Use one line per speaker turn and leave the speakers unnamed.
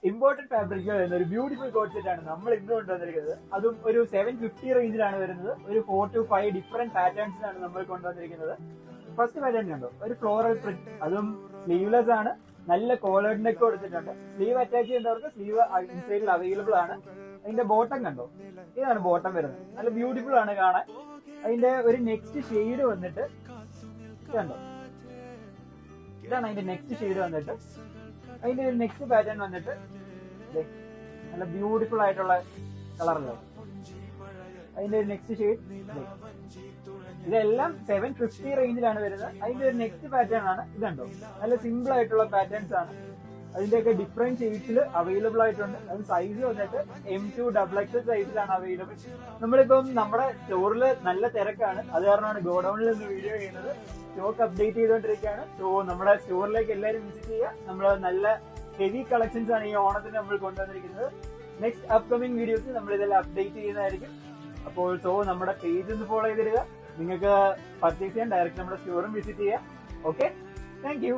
Important fabric വരുന്ന ഒരു beautiful coat set ആണ് നമ്മൾ ഇന്ന് കൊണ്ടുവന്നിരിക്കുന്നത്. അതും ഒരു 750 റേഞ്ചിലാണ് വരുന്നത്. ഒരു 4 to 5 ഡിഫറെന്റ് പാറ്റേൺസിലാണ് നമ്മൾ കൊണ്ടുവന്നിരിക്കുന്നത്. ഫസ്റ്റ് പാറ്റേൺ കണ്ടോ, ഒരു ഫ്ലോറൽ പ്രിന്റ്, അതും സ്ലീവ്ലെസ് ആണ്. നല്ല കോളേർഡ് നെക്ക് കൊടുത്തിട്ടുണ്ട്. സ്ലീവ് അറ്റാച്ച് ചെയ്യുന്നവർക്ക് സ്ലീവ് ഇൻസൈഡിൽ അവൈലബിൾ ആണ്. അതിന്റെ ബോട്ടം കണ്ടോ, ഇതാണ് ബോട്ടം വരുന്നത്. നല്ല ബ്യൂട്ടിഫുൾ ആണ് കാണാൻ. അതിന്റെ ഒരു നെക്സ്റ്റ് ഷെയ്ഡ് വന്നിട്ട് കണ്ടോ, ഇതാണ് അതിന്റെ നെക്സ്റ്റ് ഷെയ്ഡ് വന്നിട്ട്. അതിന്റെ ഒരു നെക്സ്റ്റ് പാറ്റേൺ വന്നിട്ട് നല്ല ബ്യൂട്ടിഫുൾ ആയിട്ടുള്ള കളറല്ലേ. അതിന്റെ ഒരു നെക്സ്റ്റ് ഷെയ്ഡ് ഇതെല്ലാം 750 റേഞ്ചിലാണ് വരുന്നത്. അതിന്റെ ഒരു നെക്സ്റ്റ് പാറ്റേൺ ആണ് ഇതുണ്ടോ, നല്ല സിമ്പിൾ ആയിട്ടുള്ള പാറ്റേൺസ് ആണ്. അതിന്റെയൊക്കെ ഡിഫറെന്റ് ഷെയ്ഡ്സിൽ അവൈലബിൾ ആയിട്ടുണ്ട്. അത് സൈസ് വന്നിട്ട് M2 XXL സൈസിലാണ് അവൈലബിൾ. നമ്മളിപ്പം നമ്മുടെ സ്റ്റോറിൽ നല്ല തിരക്കാണ്, അത് കാരണമാണ് ഗോഡൌണിൽ നിന്ന് വീഡിയോ ചെയ്യുന്നത്. സ്റ്റോക്ക് അപ്ഡേറ്റ് ചെയ്തുകൊണ്ടിരിക്കുകയാണ്. സോ നമ്മുടെ സ്റ്റോറിലേക്ക് എല്ലാവരും വിസിറ്റ് ചെയ്യുക. നമ്മൾ നല്ല ഹെവി കളക്ഷൻസ് ആണ് ഈ ഓണത്തിന് നമ്മൾ കൊണ്ടുവന്നിരിക്കുന്നത്. നെക്സ്റ്റ് അപ്കമിംഗ് വീഡിയോസ് നമ്മൾ ഇതെല്ലാം അപ്ഡേറ്റ് ചെയ്യുന്നതായിരിക്കും. അപ്പോൾ നമ്മുടെ പേജ് ഒന്ന് ഫോളോ ചെയ്തിടുക. നിങ്ങൾക്ക് പർച്ചേസ് ചെയ്യാൻ ഡയറക്റ്റ് നമ്മുടെ സ്റ്റോറും വിസിറ്റ് ചെയ്യാം. Okay, thank you.